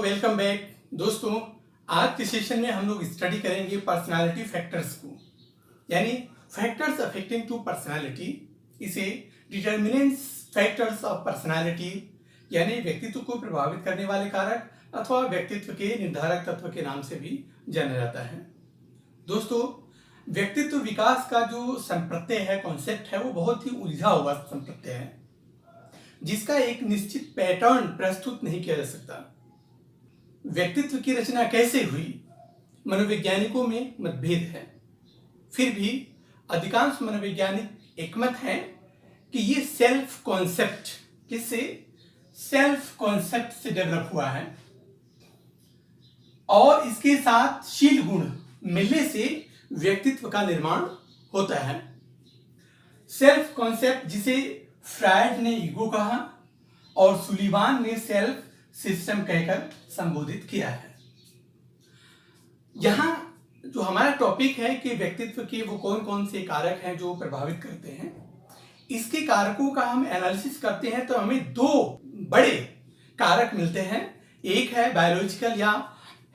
Welcome back दोस्तों। आज के सेशन में हम लोग स्टडी करेंगे पर्सनालिटी फैक्टर्स को, यानी फैक्टर्स अफेक्टिंग टू पर्सनालिटी। इसे डिटर्मिनेंट्स फैक्टर्स ऑफ पर्सनालिटी यानी व्यक्तित्व को प्रभावित करने वाले कारक अथवा व्यक्तित्व के निर्धारक तत्व के नाम से भी जाना जाता है। दोस्तों, व्यक्तित्व विकास का जो संप्रत्यय है, कॉन्सेप्ट है, वो बहुत ही उलझा हुआ संप्रत्यय है जिसका एक निश्चित पैटर्न प्रस्तुत नहीं किया जा सकता। व्यक्तित्व की रचना कैसे हुई, मनोवैज्ञानिकों में मतभेद है। फिर भी अधिकांश मनोवैज्ञानिक एकमत हैं कि ये सेल्फ कॉन्सेप्ट से डेवलप हुआ है और इसके साथ शील गुण मिलने से व्यक्तित्व का निर्माण होता है। सेल्फ कॉन्सेप्ट जिसे फ्रायड ने ईगो कहा और सुलिवान ने सेल्फ सिस्टम कहकर संबोधित किया है। यहां जो हमारा टॉपिक है कि व्यक्तित्व के वो कौन कौन से कारक हैं जो प्रभावित करते हैं, इसके कारकों का हम एनालिसिस करते हैं तो हमें दो बड़े कारक मिलते हैं। एक है बायोलॉजिकल या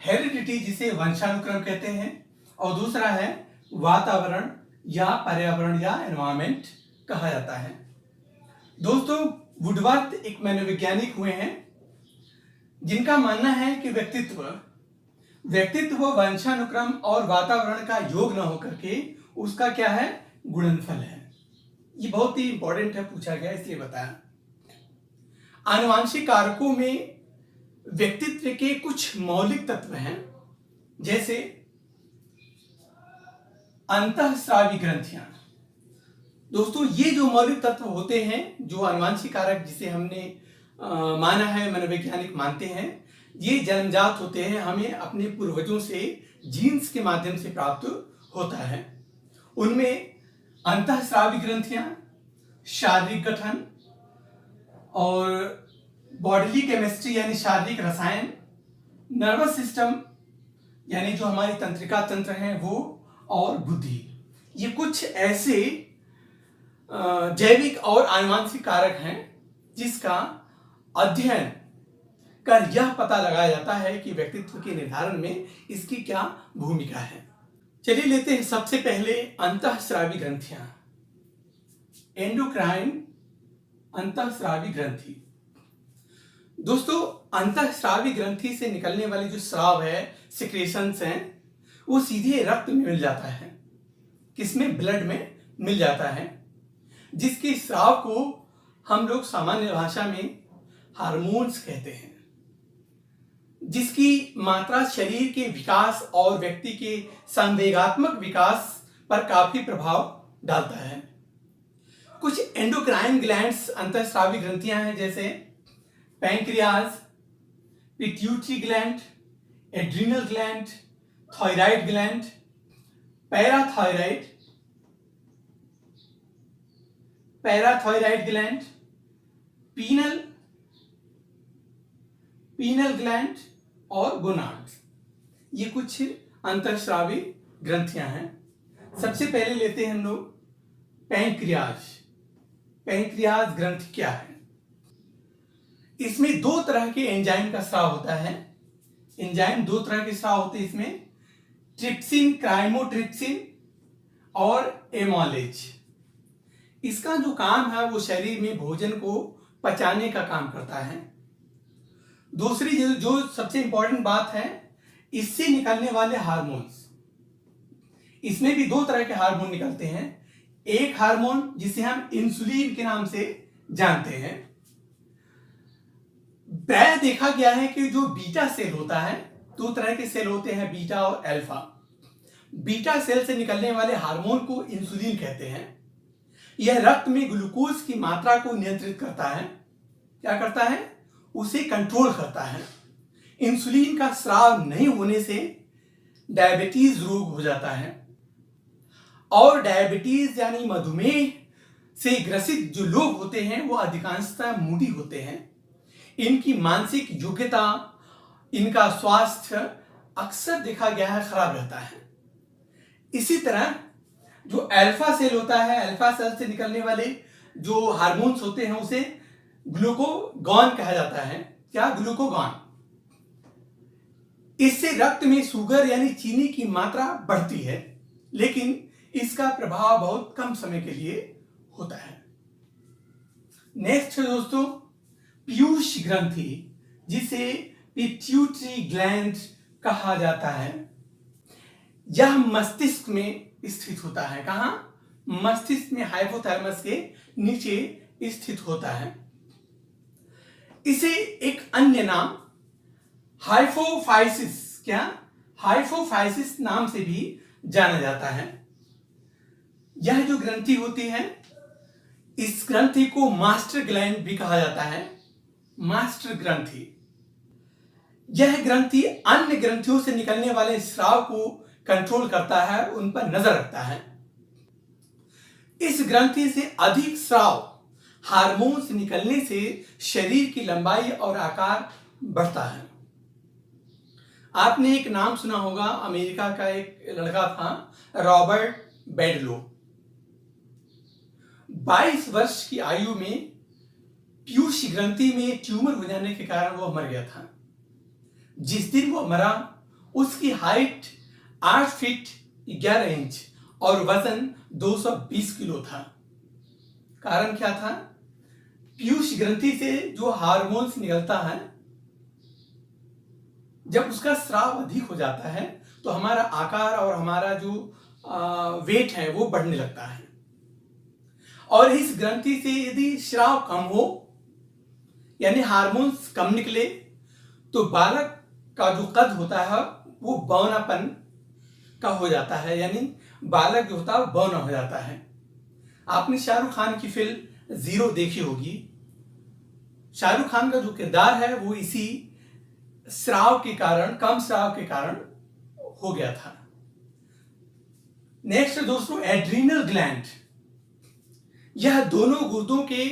हेरिडिटी जिसे वंशानुक्रम कहते हैं, और दूसरा है वातावरण या पर्यावरण या एनवायरमेंट कहा जाता है। दोस्तों, वुडवर्थ एक मनोवैज्ञानिक हुए हैं जिनका मानना है कि व्यक्तित्व वंशानुक्रम और वातावरण का योग न होकर के उसका क्या है, गुणनफल है। ये बहुत ही इंपॉर्टेंट है, पूछा गया इसलिए बताया। आनुवांशिक कारकों में व्यक्तित्व के कुछ मौलिक तत्व हैं, जैसे अंतःस्रावी ग्रंथियां। दोस्तों, ये जो मौलिक तत्व होते हैं, जो आनुवांशिक कारक जिसे हमने माना है, मनोवैज्ञानिक मानते हैं, ये जन्मजात होते हैं, हमें अपने पूर्वजों से जीन्स के माध्यम से प्राप्त होता है। उनमें अंतःस्रावी ग्रंथियां, शारीरिक गठन और बॉडीली केमिस्ट्री यानी शारीरिक रसायन, नर्वस सिस्टम यानी जो हमारी तंत्रिका तंत्र है वो, और बुद्धि, ये कुछ ऐसे जैविक और आनुवांशिक कारक हैं जिसका अध्ययन कर यह पता लगाया जाता है कि व्यक्तित्व के निर्धारण में इसकी क्या भूमिका है। चलिए लेते हैं सबसे पहले अंतःस्रावी ग्रंथियां, एंडोक्राइन अंतःस्रावी ग्रंथि। दोस्तों, अंतःस्रावी ग्रंथि से निकलने वाले जो स्राव है, सिक्रेशंस हैं, वो सीधे रक्त में मिल जाता है। किसमें? ब्लड में मिल जाता है, जिसके स्राव को हम लोग सामान्य भाषा में हार्मोन्स कहते हैं, जिसकी मात्रा शरीर के विकास और व्यक्ति के संवेगात्मक विकास पर काफी प्रभाव डालता है। कुछ एंडोक्राइन ग्लैंड्स अंतःस्रावी ग्रंथियां हैं, जैसे pancreas, pituitary gland, adrenal gland, thyroid gland, parathyroid gland, penal gland और गोनाड्स। ये कुछ अंतःस्रावी ग्रंथियां हैं। सबसे पहले लेते हैं हम लोग पैंक्रियाज ग्रंथि क्या है। इसमें दो तरह के एंजाइम का स्राव होता है। एंजाइम दो तरह के स्राव होते हैं इसमें, ट्रिप्सिन, क्राइमोट्रिप्सिन और एमोलेज। इसका जो काम है वो शरीर में भोजन को पचाने का काम करता है। दूसरी जो सबसे इंपॉर्टेंट बात है, इससे निकलने वाले हार्मोन्स, इसमें भी दो तरह के हार्मोन निकलते हैं। एक हार्मोन जिसे हम इंसुलिन के नाम से जानते हैं। प्राय देखा गया है कि जो बीटा सेल होता है, दो तरह के सेल होते हैं, बीटा और अल्फा। बीटा सेल से निकलने वाले हार्मोन को इंसुलिन कहते हैं। यह रक्त में ग्लूकोज की मात्रा को नियंत्रित करता है। क्या करता है? उसे कंट्रोल करता है। इंसुलिन का स्राव नहीं होने से डायबिटीज रोग हो जाता है, और डायबिटीज यानी मधुमेह से ग्रसित जो लोग होते हैं वो अधिकांशतः मूडी होते हैं। इनकी मानसिक योग्यता, इनका स्वास्थ्य अक्सर देखा गया है खराब रहता है। इसी तरह जो अल्फा सेल होता है, अल्फा सेल से निकलने वाले जो हार्मोन्स होते हैं उसे ग्लूकागॉन कहा जाता है। क्या? ग्लूकागॉन। इससे रक्त में शुगर यानी चीनी की मात्रा बढ़ती है, लेकिन इसका प्रभाव बहुत कम समय के लिए होता है। नेक्स्ट है दोस्तों पीयूष ग्रंथि, जिसे पिट्यूटरी ग्लैंड कहा जाता है। यह मस्तिष्क में स्थित होता है। कहां? मस्तिष्क में, हाइपोथैलेमस के नीचे स्थित होता है। इसे एक अन्य नाम हाइपोफाइसिस, क्या? हाइपोफाइसिस नाम से भी जाना जाता है। यह जो ग्रंथि होती है, इस ग्रंथि को मास्टर ग्लैंड भी कहा जाता है। मास्टर ग्रंथि। यह ग्रंथि अन्य ग्रंथियों से निकलने वाले स्राव को कंट्रोल करता है, उन पर नजर रखता है। इस ग्रंथि से अधिक स्राव हार्मोन्स निकलने से शरीर की लंबाई और आकार बढ़ता है। आपने एक नाम सुना होगा, अमेरिका का एक लड़का था रॉबर्ट बेडलो। 22 वर्ष की आयु में पीयूष ग्रंथि में ट्यूमर हो जाने के कारण वह मर गया था। जिस दिन वह मरा, उसकी हाइट 8 फीट 11 इंच और वजन 220 किलो था। कारण क्या था? पीयूष ग्रंथि से जो हार्मोन्स निकलता है, जब उसका स्राव अधिक हो जाता है तो हमारा आकार और हमारा जो वेट है वो बढ़ने लगता है। और इस ग्रंथि से यदि स्राव कम हो यानी हार्मोन्स कम निकले तो बालक का जो कद होता है वो बौनापन का हो जाता है, यानी बालक जो होता है वो बौना हो जाता है। आपने शाहरुख खान की फिल्म जीरो देखी होगी। शाहरुख खान का जो किरदार है वो इसी स्राव के कारण, कम स्राव के कारण हो गया था। नेक्स्ट दोस्तों एड्रीनल ग्लैंड। यह दोनों गुर्दों के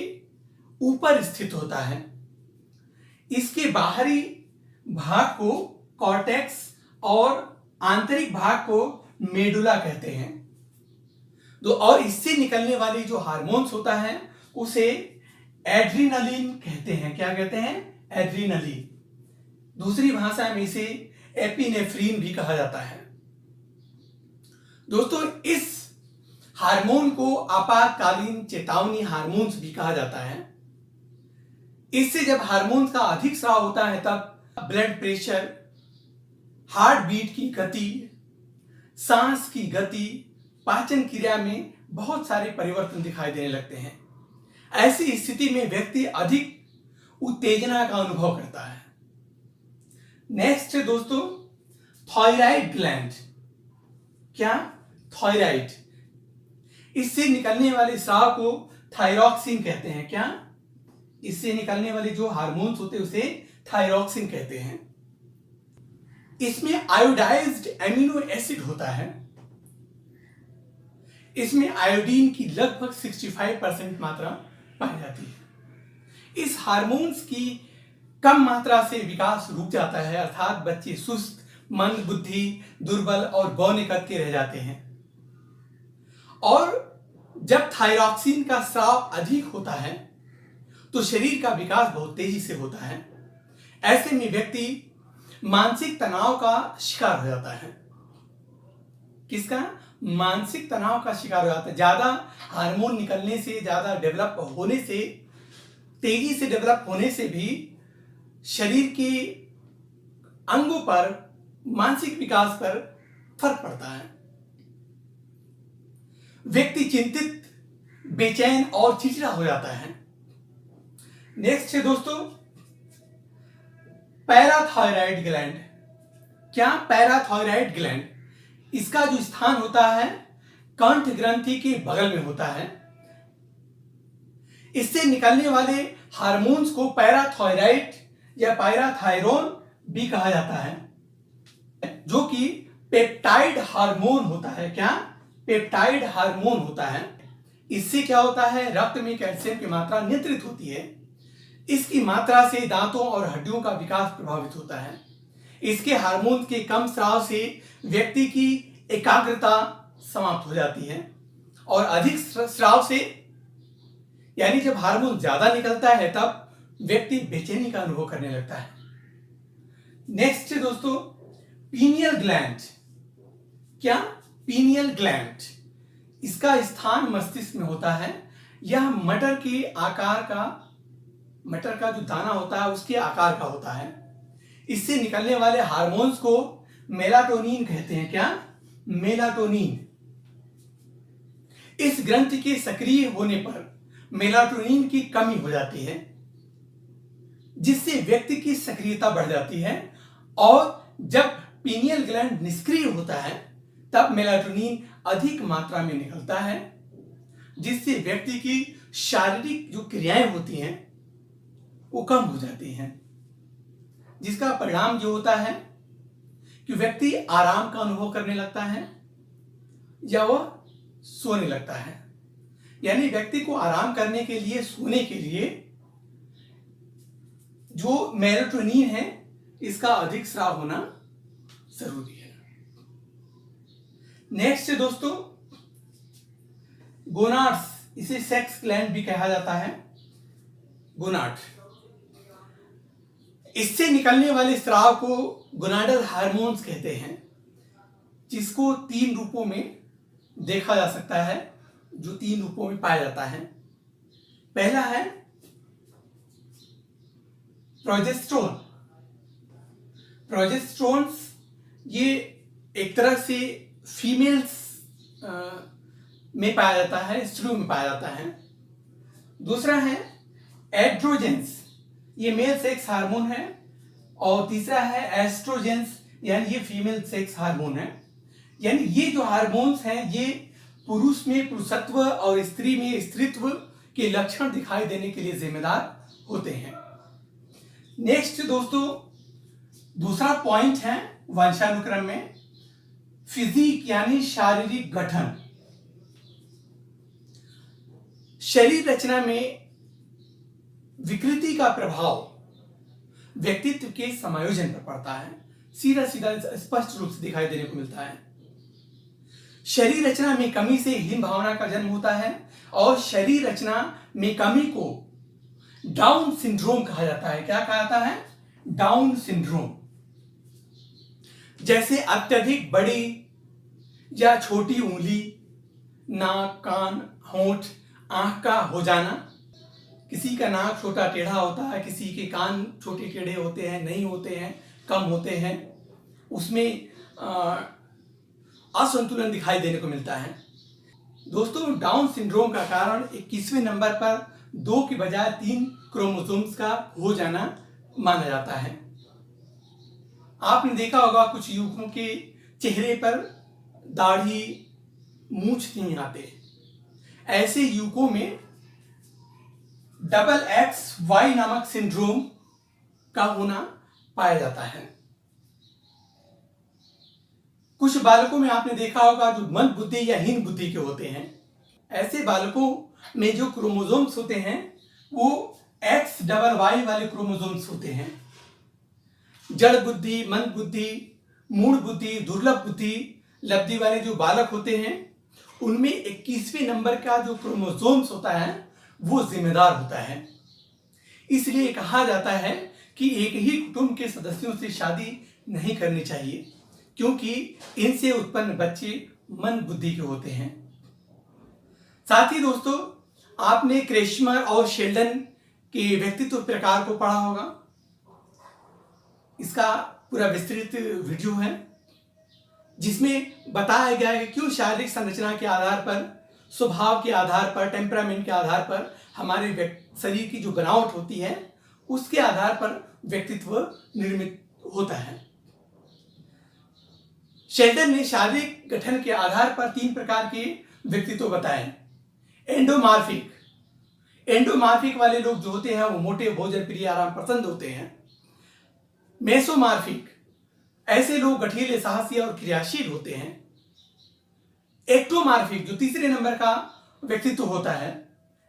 ऊपर स्थित होता है। इसके बाहरी भाग को कॉर्टेक्स और आंतरिक भाग को मेडुला कहते हैं। और इससे निकलने वाली जो हार्मोन्स होता है उसे एड्रीनलिन कहते हैं। क्या कहते हैं? एड्रीनलिन। दूसरी भाषा में इसे एपिनेफ्रीन भी कहा जाता है। दोस्तों इस हार्मोन को आपातकालीन चेतावनी हार्मोन्स भी कहा जाता है। इससे जब हार्मोन्स का अधिक स्राव होता है तब ब्लड प्रेशर, हार्ट बीट की गति, सांस की गति, पाचन क्रिया में बहुत सारे परिवर्तन दिखाई देने लगते हैं। ऐसी स्थिति में व्यक्ति अधिक उत्तेजना का अनुभव करता है। नेक्स्ट है दोस्तों थायराइड ग्लैंड। क्या? थायराइड। इससे निकलने वाले स्राव को थायरॉक्सिन कहते हैं। क्या? इससे निकलने वाले जो हार्मोन्स होते हैं उसे थायरॉक्सिन कहते हैं। इसमें आयोडाइज्ड एमिनो एसिड होता है। इसमें आयोडीन की लगभग 65% मात्रा पाई जाती है। इस हार्मोन्स की कम मात्रा से विकास रुक जाता है, अर्थात बच्चे सुस्त, मंद बुद्धि, दुर्बल और बौने कद के रह जाते हैं। और जब थायरॉक्सिन का स्राव अधिक होता है तो शरीर का विकास बहुत तेजी से होता है। ऐसे में व्यक्ति मानसिक तनाव का शिकार हो जाता है। किसका? मानसिक तनाव का शिकार हो जाता है। ज्यादा हार्मोन निकलने से, ज्यादा डेवलप होने से, तेजी से डेवलप होने से भी शरीर के अंगों पर, मानसिक विकास पर फर्क पड़ता है। व्यक्ति चिंतित, बेचैन और चिड़चिड़ा हो जाता है। नेक्स्ट है दोस्तों पैराथायराइड ग्लैंड। क्या? Parathyroid gland. इसका जो स्थान होता है कंठ ग्रंथि के बगल में होता है। इससे निकलने वाले हार्मोन्स को पैराथायराइड या पैराथायरोन भी कहा जाता है, जो कि पेप्टाइड हार्मोन होता है। क्या? पेप्टाइड हार्मोन होता है। इससे क्या होता है? रक्त में कैल्शियम की मात्रा नियंत्रित होती है। इसकी मात्रा से दांतों और हड्डियों का विकास प्रभावित होता है। इसके हार्मोन के कम स्राव से व्यक्ति की एकाग्रता समाप्त हो जाती है और अधिक स्राव से, यानी जब हार्मोन ज्यादा निकलता है तब व्यक्ति बेचैनी का अनुभव करने लगता है। नेक्स्ट दोस्तों पीनियल ग्लैंड, क्या? पीनियल ग्लैंड, इसका स्थान मस्तिष्क में होता है। यह मटर के आकार का, मटर का जो दाना होता है उसके आकार का होता है। इससे निकलने वाले हार्मोन्स को मेलाटोनिन कहते हैं। क्या? मेलाटोनिन। इस ग्रंथि के सक्रिय होने पर मेलाटोनिन की कमी हो जाती है, जिससे व्यक्ति की सक्रियता बढ़ जाती है, और जब पीनियल ग्लैंड निष्क्रिय होता है तब मेलाटोनिन अधिक मात्रा में निकलता है, जिससे व्यक्ति की शारीरिक जो क्रियाएं होती हैं वो कम हो जाती हैं, जिसका परिणाम जो होता है कि व्यक्ति आराम का अनुभव करने लगता है या वह सोने लगता है। यानी व्यक्ति को आराम करने के लिए, सोने के लिए जो मेलाटोनिन है इसका अधिक स्राव होना जरूरी है। नेक्स्ट दोस्तों, गोनाड्स, इसे सेक्स ग्लैंड भी कहा जाता है। गोनाड, इससे निकलने वाले स्राव को गोनाडल हार्मोन्स कहते हैं, जिसको 3 रूपों में देखा जा सकता है, जो 3 रूपों में पाया जाता है। पहला है प्रोजेस्टेरोन। प्रोजेस्टेरोन्स ये एक तरह से फीमेल्स में पाया जाता है, स्त्रियों में पाया जाता है। दूसरा है एड्रोजेंस, ये मेल सेक्स हार्मोन है। और तीसरा है एस्ट्रोजेंस, यानी ये फीमेल सेक्स हार्मोन है। यानी ये जो हार्मोन्स हैं ये पुरुष में पुरुषत्व और स्त्री में स्त्रीत्व के लक्षण दिखाई देने के लिए जिम्मेदार होते हैं। नेक्स्ट दोस्तों, दूसरा पॉइंट है वंशानुक्रम में फिजिक, यानी शारीरिक गठन। शरीर रचना में विकृति का प्रभाव व्यक्तित्व के समायोजन पर पड़ता है, सीधा सीधा स्पष्ट रूप से दिखाई देने को मिलता है। शरीर रचना में कमी से हीन भावना का जन्म होता है, और शरीर रचना में कमी को डाउन सिंड्रोम कहा जाता है। क्या कहा जाता है? Down syndrome. जैसे अत्यधिक बड़ी या छोटी उंगली, नाक, कान, होंठ, आंख का हो जाना। किसी का नाक छोटा टेढ़ा होता है, किसी के कान छोटे टेढ़े होते हैं, नहीं होते हैं, कम होते हैं, उसमें असंतुलन दिखाई देने को मिलता है। दोस्तों, डाउन सिंड्रोम का कारण 21वें नंबर पर 2 की बजाय 3 क्रोमोसोम्स का हो जाना माना जाता है। आपने देखा होगा कुछ युवकों के चेहरे पर दाढ़ी, मूंछ नहीं आते। ऐसे युवकों में XXY नामक सिंड्रोम का होना पाया जाता है। कुछ बालकों में आपने देखा होगा जो मंद बुद्धि या हीन बुद्धि के होते हैं। ऐसे बालकों में जो क्रोमोसोम्स होते हैं वो XYY वाले क्रोमोसोम्स होते हैं। जड़ बुद्धि, मंद बुद्धि, मूढ़ बुद्धि, दुर्लभ बुद्धि, लब्धि वाले जो बालक होते हैं उनमें 21वें नंबर का जो क्रोमोसोम्स होता है वो जिम्मेदार होता है। इसलिए कहा जाता है कि एक ही कुटुंब के सदस्यों से शादी नहीं करनी चाहिए, क्योंकि इनसे उत्पन्न बच्चे मंद बुद्धि के होते हैं। साथ ही दोस्तों, आपने क्रेशमर और शेल्डन के व्यक्तित्व प्रकार को पढ़ा होगा। इसका पूरा विस्तृत वीडियो है जिसमें बताया गया है कि क्यों शारीरिक संरचना के आधार पर, स्वभाव के आधार पर, टेम्परामेंट के आधार पर हमारे शरीर की जो बनावट होती है उसके आधार पर व्यक्तित्व निर्मित होता है। शेल्डन ने शारीरिक गठन के आधार पर 3 प्रकार के व्यक्तित्व बताए। एंडोमार्फिक, एंडोमार्फिक वाले लोग जो होते हैं वो मोटे, भोजन प्रिय, आराम पसंद होते हैं। मेसोमार्फिक, ऐसे लोग गठीले, साहसी और क्रियाशील होते हैं। एक्टोमार्फिक, जो 3रे नंबर का व्यक्तित्व होता है,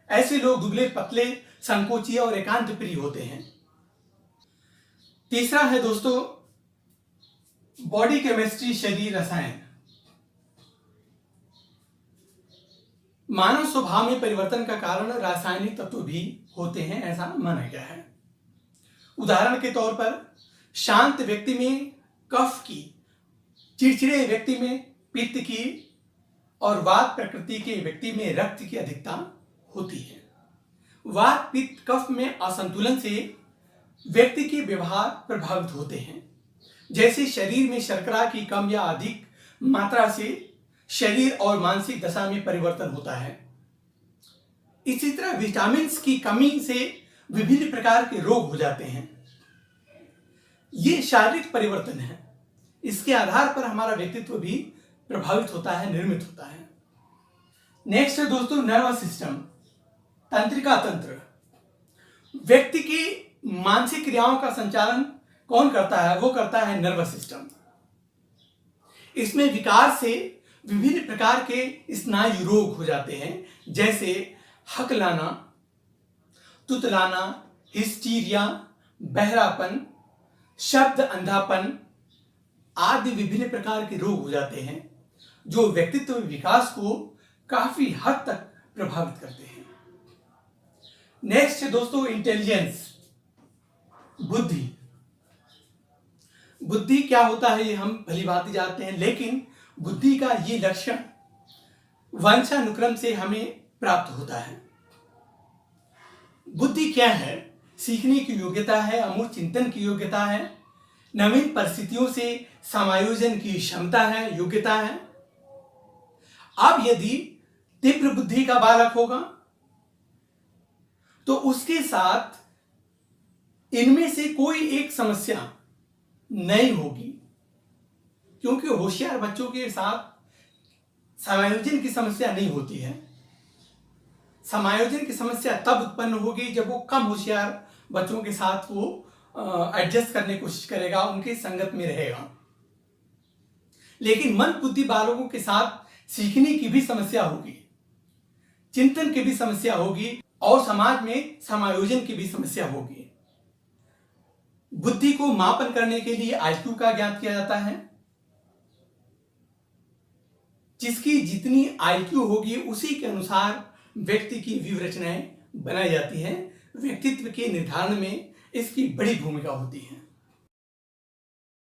ऐसे लोग दुबले, पतले, संकोची और एकांत प्रिय होते हैं। तीसरा है दोस्तों बॉडी केमिस्ट्री, शरीर रसायन। मानव स्वभाव में परिवर्तन का कारण रासायनिक तत्व भी होते हैं, ऐसा माना गया है। उदाहरण के तौर पर शांत व्यक्ति में कफ की चिड़चिड़े व्यक्ति में पित्त की और वात प्रकृति के व्यक्ति में रक्त की अधिकता होती है। वात पित्त कफ में असंतुलन से व्यक्ति के व्यवहार प्रभावित होते हैं। जैसे शरीर में शर्करा की कम या अधिक मात्रा से शरीर और मानसिक दशा में परिवर्तन होता है। इसी तरह विटामिन की कमी से विभिन्न प्रकार के रोग हो जाते हैं। ये शारीरिक परिवर्तन है। इसके आधार पर हमारा व्यक्तित्व भी प्रभावित होता है, निर्मित होता है। नेक्स्ट है दोस्तों नर्वस सिस्टम, तंत्रिका तंत्र। व्यक्ति की मानसिक क्रियाओं का संचालन कौन करता है? वो करता है नर्वस सिस्टम। इसमें विकार से विभिन्न प्रकार के स्नायु रोग हो जाते हैं, जैसे हकलाना, तुतलाना, हिस्टीरिया, बहरापन, शब्द अंधापन आदि विभिन्न प्रकार के रोग हो जाते हैं, जो व्यक्तित्व विकास को काफी हद तक प्रभावित करते हैं। नेक्स्ट है दोस्तों इंटेलिजेंस, बुद्धि। बुद्धि क्या होता है ये हम भली भांति जानते हैं, लेकिन बुद्धि का ये लक्षण वंशानुक्रम से हमें प्राप्त होता है। बुद्धि क्या है? सीखने की योग्यता है, अमूर्त चिंतन की योग्यता है, नवीन परिस्थितियों से समायोजन की क्षमता है, योग्यता है। अब यदि तीव्र बुद्धि का बालक होगा तो उसके साथ इनमें से कोई एक समस्या नहीं होगी, क्योंकि होशियार बच्चों के साथ समायोजन की समस्या नहीं होती है। समायोजन की समस्या तब उत्पन्न होगी जब वो कम होशियार बच्चों के साथ वो एडजस्ट करने की कोशिश करेगा, उनकी संगत में रहेगा। लेकिन मंद बुद्धि बालकों के साथ सीखने की भी समस्या होगी, चिंतन की भी समस्या होगी और समाज में समायोजन की भी समस्या होगी। बुद्धि को मापन करने के लिए आईक्यू का ज्ञात किया जाता है। जिसकी जितनी आईक्यू होगी उसी के अनुसार व्यक्ति की व्यूह रचनाएं बनाई जाती हैं। व्यक्तित्व के निर्धारण में इसकी बड़ी भूमिका होती है।